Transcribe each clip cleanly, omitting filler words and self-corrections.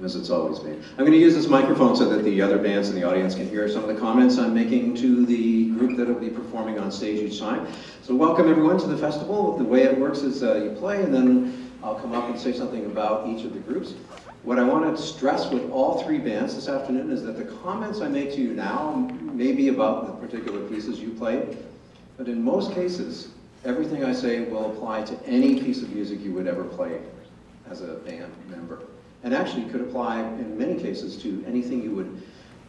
as it's always been. I'm going to use this microphone so that the other bands in the audience can hear some of the comments I'm making to the group that will be performing on stage each time. So welcome everyone to the festival. The way it works is you play and then I'll come up and say something about each of the groups. What I want to stress with all three bands this afternoon is that the comments I make to you now may be about the particular pieces you played, but in most cases, everything I say will apply to any piece of music you would ever play as a band member. And actually could apply in many cases to anything you would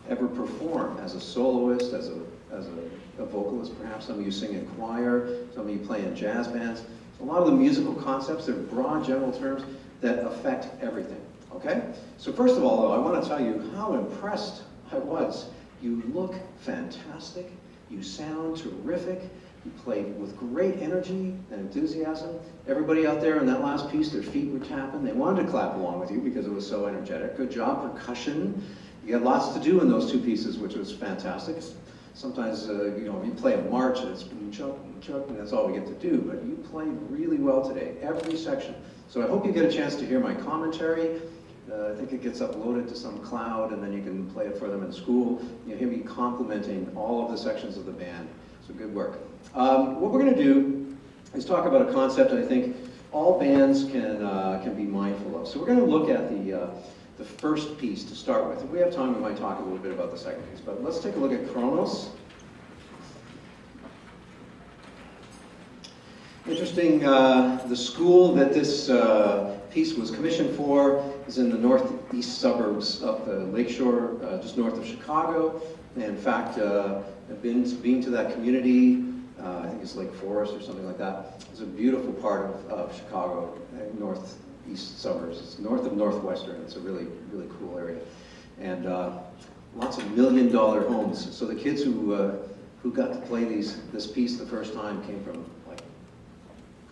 ever perform as a soloist, as a vocalist perhaps. Some of you sing in choir, some of you play in jazz bands. So a lot of the musical concepts, they're broad general terms that affect everything, okay? So first of all though, I want to tell you how impressed I was. You look fantastic, you sound terrific, you played with great energy and enthusiasm. Everybody out there in that last piece, their feet were tapping. They wanted to clap along with you because it was so energetic. Good job, percussion. You had lots to do in those two pieces, which was fantastic. Sometimes, you know, you play a march and it's chunk, and that's all we get to do, but you played really well today, every section. So I hope you get a chance to hear my commentary. I think it gets uploaded to some cloud and then you can play it for them in school. You'll hear me complimenting all of the sections of the band. So good work. What we're going to do is talk about a concept I think all bands can be mindful of. So we're going to look at the first piece to start with. If we have time, we might talk a little bit about the second piece. But let's take a look at Kronos. Interesting, the school that this piece was commissioned for is in the northeast suburbs of the lakeshore, just north of Chicago. And in fact, I've been to that community. I think it's Lake Forest or something like that. It's a beautiful part of Chicago, northeast suburbs. It's north of Northwestern. It's a really, really cool area. And lots of $1-million homes. So the kids who got to play this piece the first time came from like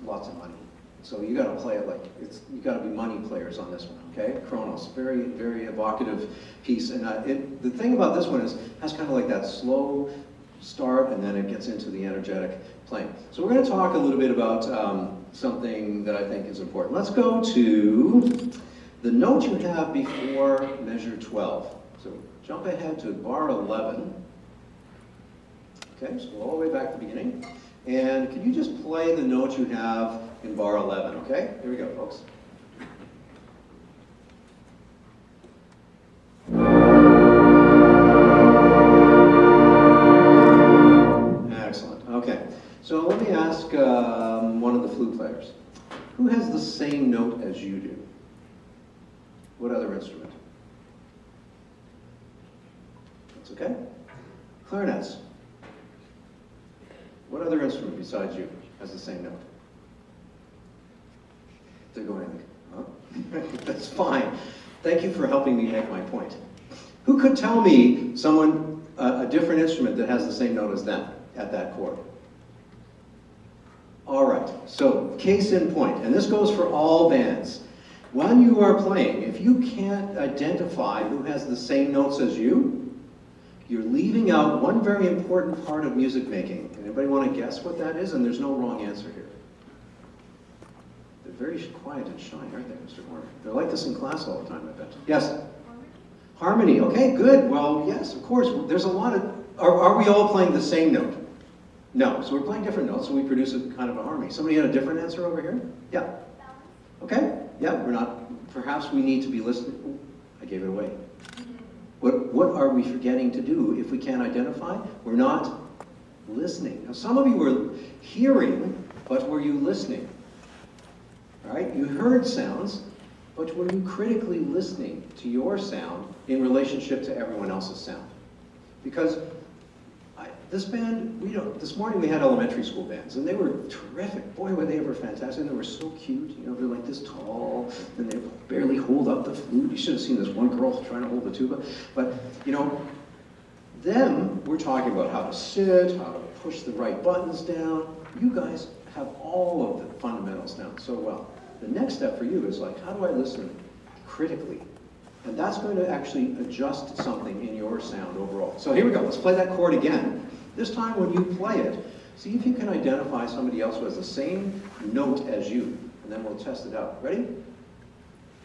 lots of money. So you got to play it like you got to be money players on this one, okay? Kronos, very, very evocative piece, and the thing about this one is it has kind of like that slow start, and then it gets into the energetic playing. So we're going to talk a little bit about something that I think is important. Let's go to the note you have before measure 12. So jump ahead to bar 11. Okay, so all the way back to the beginning. And can you just play the note you have in bar 11, okay? Here we go, folks. Excellent, okay. So let me ask one of the flute players. Who has the same note as you do? What other instrument? That's okay. Clarinets. What other instrument besides you has the same note? They're going, huh? That's fine. Thank you for helping me make my point. Who could tell me someone, a different instrument that has the same note as them at that chord? All right, so case in point, and this goes for all bands. When you are playing, if you can't identify who has the same notes as you, you're leaving out one very important part of music making. Anybody want to guess what that is? And there's no wrong answer here. They're very quiet and shy, aren't they, Mr. Warner? They're like this in class all the time, I bet. Yes? Harmony. Okay, good. Well, yes, of course. There's a lot of... Are we all playing the same note? No. So we're playing different notes, so we produce a kind of a harmony. Somebody had a different answer over here? Yeah. Okay. Yeah, we're not... Perhaps we need to be listening... Ooh, I gave it away. What are we forgetting to do if we can't identify? We're not listening. Now, some of you were hearing, but were you listening? All right, you heard sounds, but were you critically listening to your sound in relationship to everyone else's sound? Because this band, this morning we had elementary school bands, and they were terrific. Boy, were they ever fantastic. And they were so cute. You know, they're like this tall, and they barely hold up the flute. You should have seen this one girl trying to hold the tuba. But, you know, them, we're talking about how to sit, how to push the right buttons down. You guys have all of the fundamentals down so well. The next step for you is like, how do I listen critically? And that's going to actually adjust something in your sound overall. So here we go. Let's play that chord again. This time when you play it, see if you can identify somebody else who has the same note as you, and then we'll test it out. Ready?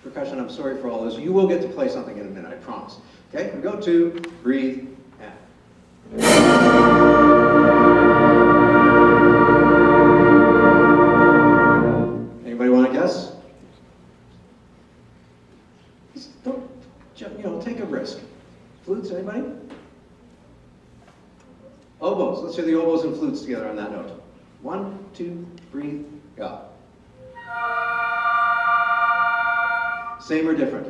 Percussion, I'm sorry for all this. You will get to play something in a minute, I promise. Okay, we go 2, breathe, and. Anybody want to guess? Don't, take a risk. Flutes, anybody? Oboes. Let's hear the oboes and flutes together on that note. 1, 2, breathe, go. Same or different?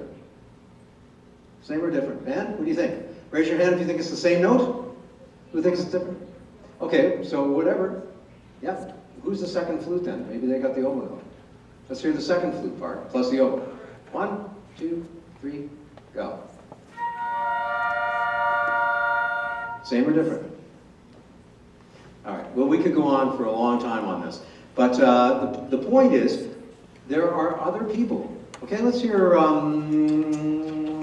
Same or different? Man, what do you think? Raise your hand if you think it's the same note. Who thinks it's different? Okay, so whatever. Yeah. Who's the second flute then? Maybe they got the oboe note. Let's hear the second flute part, plus the oboe. 1, 2, 3, go. Same or different? All right, well, we could go on for a long time on this. But the point is, there are other people. Okay, let's hear,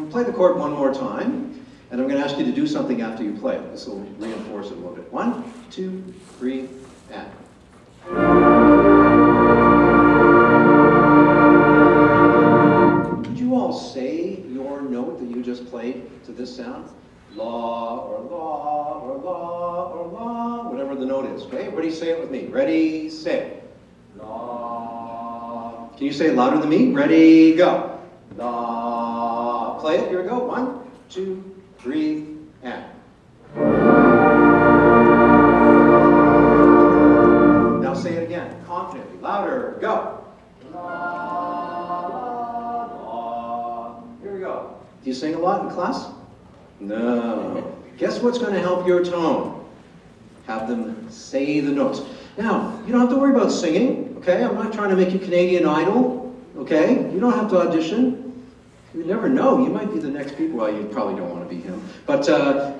play the chord one more time. And I'm going to ask you to do something after you play it. This will reinforce it a little bit. 1, 2, 3, and. Could you all say your note that you just played to this sound? La, or la, or la, or la, whatever the note is, okay? Everybody say it with me. Ready, say. La. Can you say it louder than me? Ready, go. La. Play it, here we go. 1, 2, breathe, and. Now say it again, confidently, louder, go. La, la, la. Here we go. Do you sing a lot in class? No. Guess what's going to help your tone? Have them say the notes. Now, you don't have to worry about singing, okay? I'm not trying to make you Canadian Idol, okay? You don't have to audition. You never know. You might be the next people. Well, you probably don't want to be him. But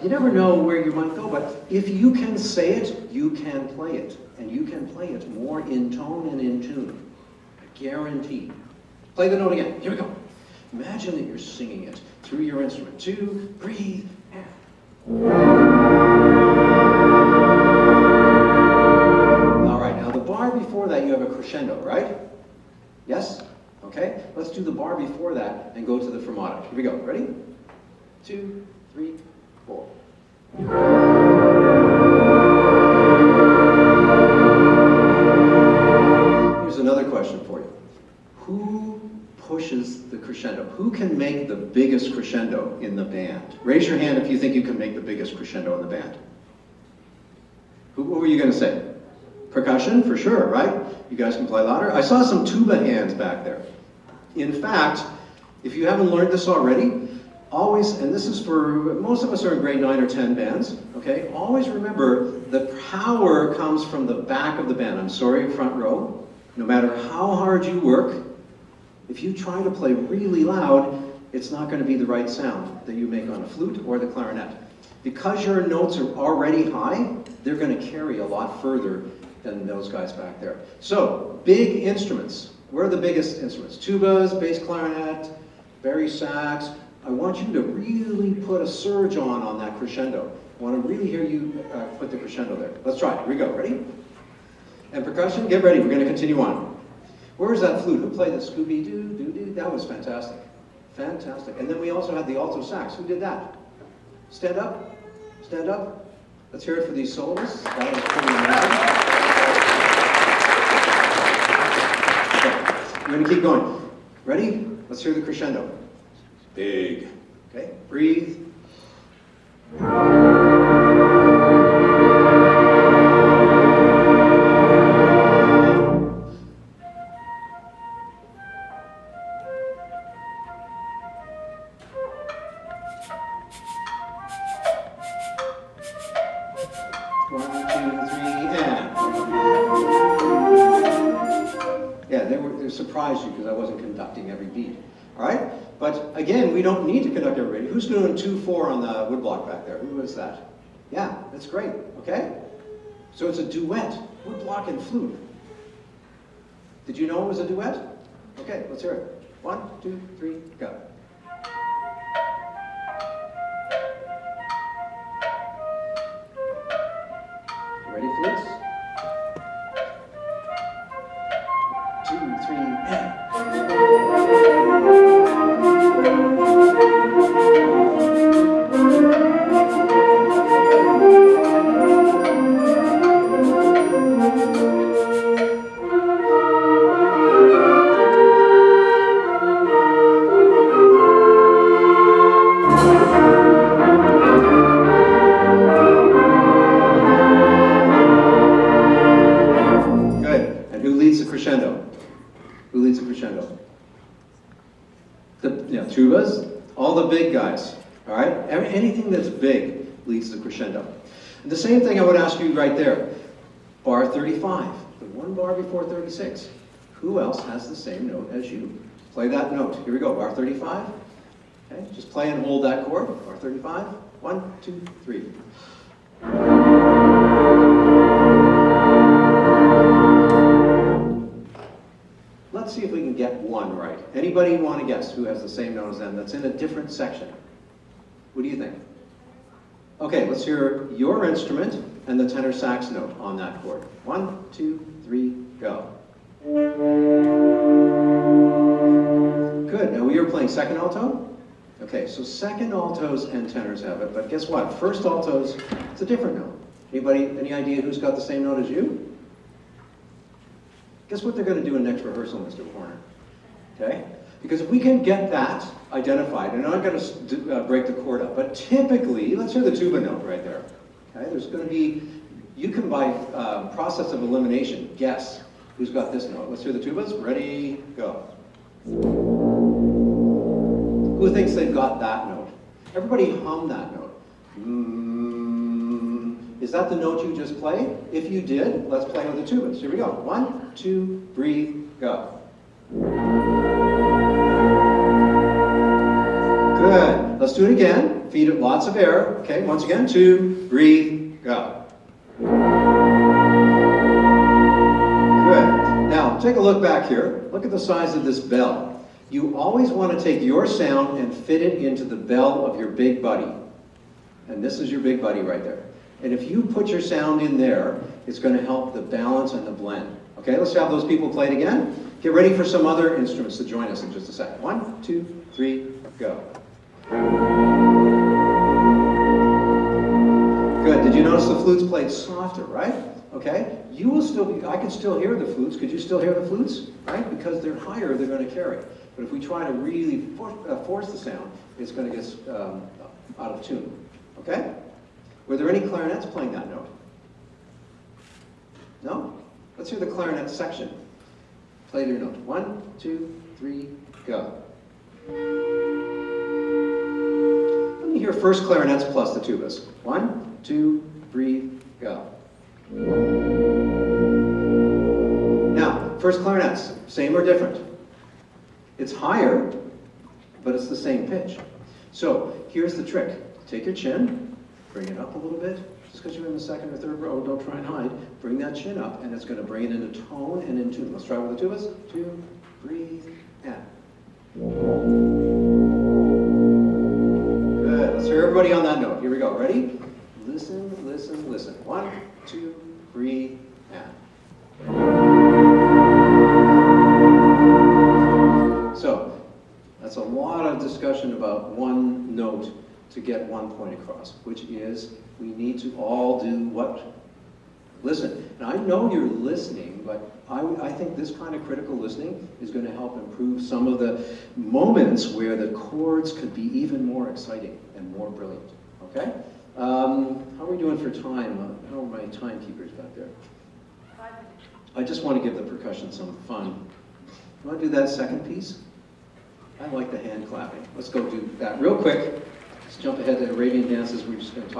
you never know where you might go. But if you can say it, you can play it. And you can play it more in tone and in tune. I guarantee. Play the note again. Here we go. Imagine that you're singing it through your instrument. 2, breathe, and. All right, now the bar before that you have a crescendo, right? Yes? Okay, let's do the bar before that and go to the fermata. Here we go. Ready? 2, 3, 4. Here's another question for you. Who pushes the crescendo? Who can make the biggest crescendo in the band? Raise your hand if you think you can make the biggest crescendo in the band. What were you going to say? Percussion, for sure, right? You guys can play louder. I saw some tuba hands back there. In fact, if you haven't learned this already, always, and this is for, most of us are in grade 9 or 10 bands, okay? Always remember, the power comes from the back of the band. I'm sorry, front row. No matter how hard you work, if you try to play really loud, it's not going to be the right sound that you make on a flute or the clarinet. Because your notes are already high, they're going to carry a lot further than those guys back there. So, big instruments. Where are the biggest instruments? Tubas, bass clarinet, bari sax. I want you to really put a surge on that crescendo. I want to really hear you put the crescendo there. Let's try it. Here we go. Ready? And percussion, get ready. We're going to continue on. Where's that flute? Who played the Scooby-Doo? That was fantastic. Fantastic. And then we also had the alto sax. Who did that? Stand up. Stand up. Let's hear it for these soloists. That was pretty amazing. Okay. We're going to keep going. Ready? Let's hear the crescendo. Big. Okay. Breathe. Surprised you because I wasn't conducting every beat. All right? But again, we don't need to conduct every beat. Who's doing 2/4 on the woodblock back there? Who is that? Yeah, that's great. Okay? So it's a duet. Woodblock and flute. Did you know it was a duet? Okay, let's hear it. 1, 2, 3, go. Ready, flutes? 2, 3, and. crescendo? Who leads the crescendo? Tubas, all the big guys, all right? Anything that's big leads the crescendo. And the same thing I would ask you right there. Bar 35, the one bar before 36. Who else has the same note as you? Play that note. Here we go, bar 35. Okay, just play and hold that chord. Bar 35. 1, 2, 3. Let's see if we can get one right. Anybody want to guess who has the same note as them that's in a different section? What do you think? Okay, let's hear your instrument and the tenor sax note on that chord. 1, 2, 3, go. Good. Now we are playing second alto. Okay, so second altos and tenors have it, but guess what? First altos, it's a different note. Anybody, any idea who's got the same note as you? Guess what they're going to do in next rehearsal, Mr. Warner? Okay? Because if we can get that identified, and I'm not going to break the chord up, but typically, let's hear the tuba note right there. Okay? There's going to be, you can by process of elimination, guess who's got this note. Let's hear the tubas. Ready, go. Who thinks they've got that note? Everybody hum that note. Is that the note you just played? If you did, let's play with the tubas. Here we go. 1, 2, breathe, go. Good. Let's do it again. Feed it lots of air. Okay, once again. 2, breathe, go. Good. Now, take a look back here. Look at the size of this bell. You always want to take your sound and fit it into the bell of your big buddy. And this is your big buddy right there. And if you put your sound in there, it's going to help the balance and the blend. Okay, let's have those people play it again. Get ready for some other instruments to join us in just a second. 1, 2, 3, go. Good. Did you notice the flutes played softer, right? Okay. You will still be, I can still hear the flutes. Could you still hear the flutes? Right? Because they're higher, they're going to carry. But if we try to really force the sound, it's going to get out of tune. Okay? Were there any clarinets playing that note? No? Let's hear the clarinet section. Play your note. 1, 2, 3, go. Let me hear first clarinets plus the tubas. 1, 2, breathe, go. Now, first clarinets, same or different? It's higher, but it's the same pitch. So, here's the trick. Take your chin, bring it up a little bit. Just because you're in the second or third row, don't try and hide. Bring that chin up, and it's going to bring it into tone and in tune. Let's try with the tubas. 2, breathe, and. Good. Let's hear everybody on that note. Here we go. Ready? Listen, listen, listen. 1, 2, breathe, and. So, that's a lot of discussion about one note to get one point across, which is we need to all do what? Listen. Now, I know you're listening, but I think this kind of critical listening is going to help improve some of the moments where the chords could be even more exciting and more brilliant. Okay? How are we doing for time? How are my timekeepers back there? 5 minutes. I just want to give the percussion some fun. You want to do that second piece? I like the hand clapping. Let's go do that real quick. Let's jump ahead to Arabian dances. We're just going to talk.